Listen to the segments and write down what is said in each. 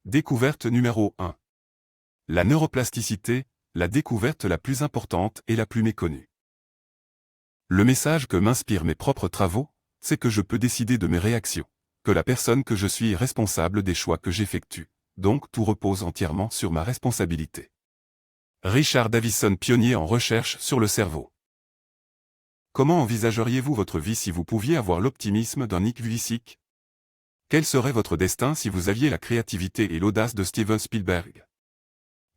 Découverte numéro 1. La neuroplasticité, la découverte la plus importante et la plus méconnue. Le message que m'inspirent mes propres travaux, c'est que je peux décider de mes réactions, que la personne que je suis est responsable des choix que j'effectue, donc tout repose entièrement sur ma responsabilité. Richard Davidson, pionnier en recherche sur le cerveau. Comment envisageriez-vous votre vie si vous pouviez avoir l'optimisme d'un Nick Vujicic? Quel serait votre destin si vous aviez la créativité et l'audace de Steven Spielberg?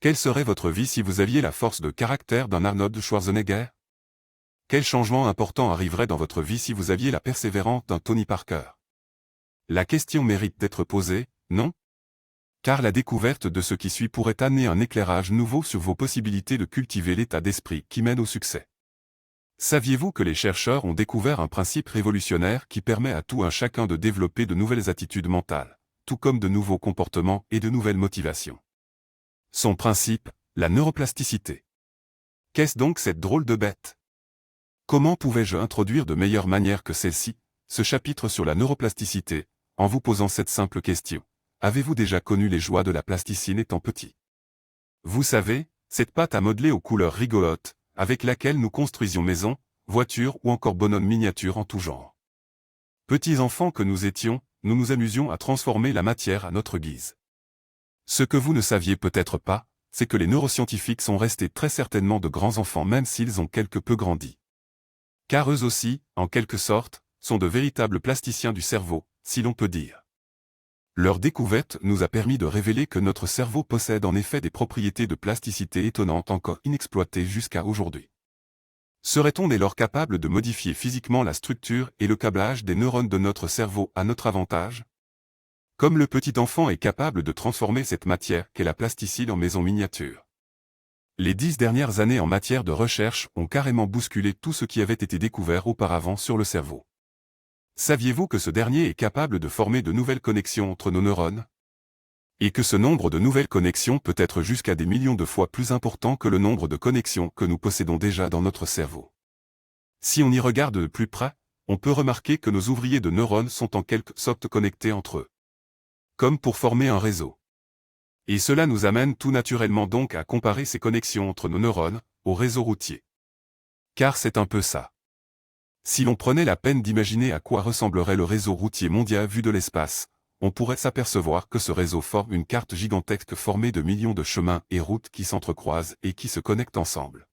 Quelle serait votre vie si vous aviez la force de caractère d'un Arnold Schwarzenegger? Quel changement important arriverait dans votre vie si vous aviez la persévérance d'un Tony Parker? La question mérite d'être posée, non? Car la découverte de ce qui suit pourrait amener un éclairage nouveau sur vos possibilités de cultiver l'état d'esprit qui mène au succès. Saviez-vous que les chercheurs ont découvert un principe révolutionnaire qui permet à tout un chacun de développer de nouvelles attitudes mentales, tout comme de nouveaux comportements et de nouvelles motivations? Son principe, la neuroplasticité. Qu'est-ce donc cette drôle de bête? Comment pouvais-je introduire de meilleure manière que celle-ci, ce chapitre sur la neuroplasticité, en vous posant cette simple question? Avez-vous déjà connu les joies de la plasticine étant petit? Vous savez, cette pâte à modeler aux couleurs rigolotes, avec laquelle nous construisions maisons, voitures ou encore bonhommes miniatures en tout genre. Petits enfants que nous étions, nous nous amusions à transformer la matière à notre guise. Ce que vous ne saviez peut-être pas, c'est que les neuroscientifiques sont restés très certainement de grands enfants même s'ils ont quelque peu grandi. Car eux aussi, en quelque sorte, sont de véritables plasticiens du cerveau, si l'on peut dire. Leur découverte nous a permis de révéler que notre cerveau possède en effet des propriétés de plasticité étonnantes encore inexploitées jusqu'à aujourd'hui. Serait-on dès lors capable de modifier physiquement la structure et le câblage des neurones de notre cerveau à notre avantage? Comme le petit enfant est capable de transformer cette matière qu'est la plasticine en maison miniature. Les 10 dernières années en matière de recherche ont carrément bousculé tout ce qui avait été découvert auparavant sur le cerveau. Saviez-vous que ce dernier est capable de former de nouvelles connexions entre nos neurones? Et que ce nombre de nouvelles connexions peut être jusqu'à des millions de fois plus important que le nombre de connexions que nous possédons déjà dans notre cerveau. Si on y regarde de plus près, on peut remarquer que nos ouvriers de neurones sont en quelque sorte connectés entre eux. Comme pour former un réseau. Et cela nous amène tout naturellement donc à comparer ces connexions entre nos neurones, au réseau routier. Car c'est un peu ça. Si l'on prenait la peine d'imaginer à quoi ressemblerait le réseau routier mondial vu de l'espace, on pourrait s'apercevoir que ce réseau forme une carte gigantesque formée de millions de chemins et routes qui s'entrecroisent et qui se connectent ensemble.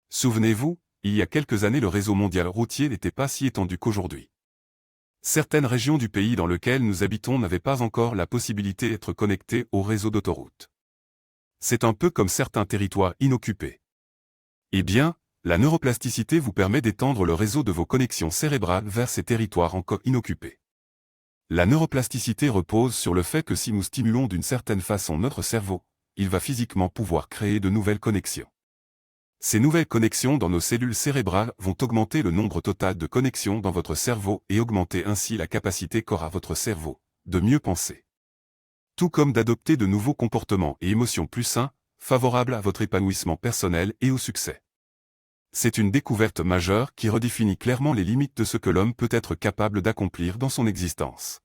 Souvenez-vous, il y a quelques années le réseau mondial routier n'était pas si étendu qu'aujourd'hui. Certaines régions du pays dans lequel nous habitons n'avaient pas encore la possibilité d'être connectées au réseau d'autoroutes. C'est un peu comme certains territoires inoccupés. Eh bien, la neuroplasticité vous permet d'étendre le réseau de vos connexions cérébrales vers ces territoires encore inoccupés. La neuroplasticité repose sur le fait que si nous stimulons d'une certaine façon notre cerveau, il va physiquement pouvoir créer de nouvelles connexions. Ces nouvelles connexions dans nos cellules cérébrales vont augmenter le nombre total de connexions dans votre cerveau et augmenter ainsi la capacité qu'aura votre cerveau de mieux penser. Tout comme d'adopter de nouveaux comportements et émotions plus sains, favorables à votre épanouissement personnel et au succès. C'est une découverte majeure qui redéfinit clairement les limites de ce que l'homme peut être capable d'accomplir dans son existence.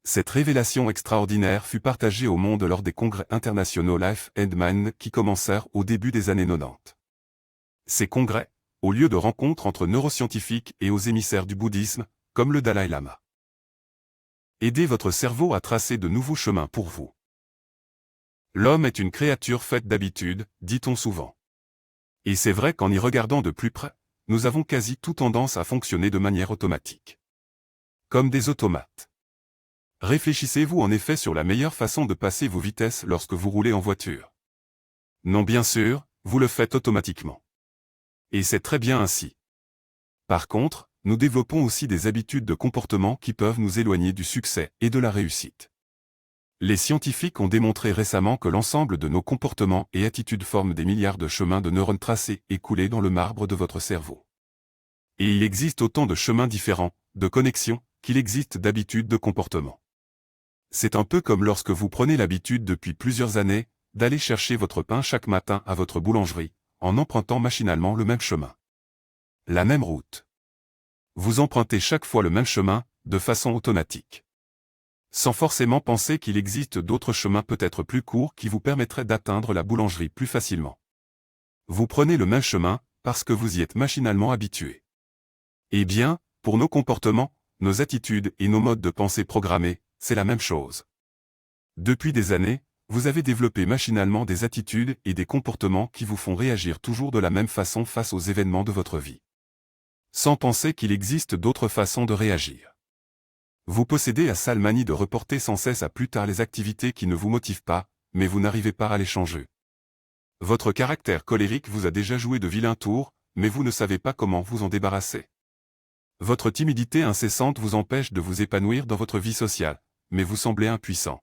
Cette révélation extraordinaire fut partagée au monde lors des congrès internationaux Life and Mind qui commencèrent au début des années 90. Ces congrès, au lieu de rencontres entre neuroscientifiques et aux émissaires du bouddhisme, comme le Dalai Lama. Aidez votre cerveau à tracer de nouveaux chemins pour vous. L'homme est une créature faite d'habitudes, dit-on souvent. Et c'est vrai qu'en y regardant de plus près, nous avons quasi tout tendance à fonctionner de manière automatique. Comme des automates. Réfléchissez-vous en effet sur la meilleure façon de passer vos vitesses lorsque vous roulez en voiture? Non, bien sûr, vous le faites automatiquement. Et c'est très bien ainsi. Par contre, nous développons aussi des habitudes de comportement qui peuvent nous éloigner du succès et de la réussite. Les scientifiques ont démontré récemment que l'ensemble de nos comportements et attitudes forment des milliards de chemins de neurones tracés et coulés dans le marbre de votre cerveau. Et il existe autant de chemins différents, de connexions, qu'il existe d'habitudes de comportement. C'est un peu comme lorsque vous prenez l'habitude depuis plusieurs années, d'aller chercher votre pain chaque matin à votre boulangerie, en empruntant machinalement le même chemin. La même route. Vous empruntez chaque fois le même chemin, de façon automatique. sans forcément penser qu'il existe d'autres chemins peut-être plus courts qui vous permettraient d'atteindre la boulangerie plus facilement. Vous prenez le même chemin, parce que vous y êtes machinalement habitué. Eh bien, pour nos comportements, nos attitudes et nos modes de pensée programmés, c'est la même chose. Depuis des années, vous avez développé machinalement des attitudes et des comportements qui vous font réagir toujours de la même façon face aux événements de votre vie. Sans penser qu'il existe d'autres façons de réagir. Vous possédez la sale manie de reporter sans cesse à plus tard les activités qui ne vous motivent pas, mais vous n'arrivez pas à les changer. Votre caractère colérique vous a déjà joué de vilains tours, mais vous ne savez pas comment vous en débarrasser. Votre timidité incessante vous empêche de vous épanouir dans votre vie sociale, mais vous semblez impuissant.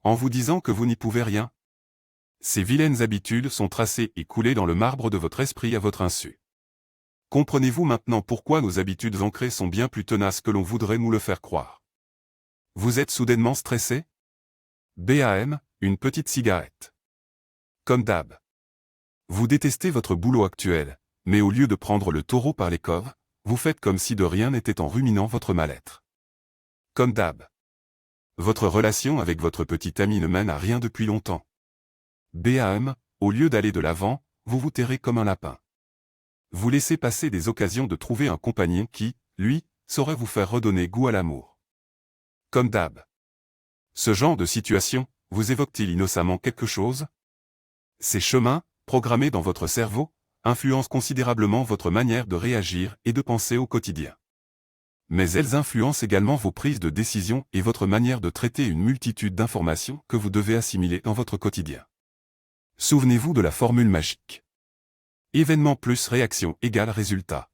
En vous disant que vous n'y pouvez rien. Ces vilaines habitudes sont tracées et coulées dans le marbre de votre esprit à votre insu. Comprenez-vous maintenant pourquoi nos habitudes ancrées sont bien plus tenaces que l'on voudrait nous le faire croire? Vous êtes soudainement stressé? BAM, une petite cigarette. Comme d'hab. Vous détestez votre boulot actuel, mais au lieu de prendre le taureau par les cornes, vous faites comme si de rien n'était en ruminant votre mal-être. Comme d'hab. Votre relation avec votre petit ami ne mène à rien depuis longtemps. BAM, au lieu d'aller de l'avant, vous vous tairez comme un lapin. Vous laissez passer des occasions de trouver un compagnon qui, lui, saurait vous faire redonner goût à l'amour. Comme d'hab. Ce genre de situation, vous évoque-t-il innocemment quelque chose? Ces chemins, programmés dans votre cerveau, influencent considérablement votre manière de réagir et de penser au quotidien. Mais elles influencent également vos prises de décision et votre manière de traiter une multitude d'informations que vous devez assimiler dans votre quotidien. Souvenez-vous de la formule magique. Événement plus réaction égale résultat.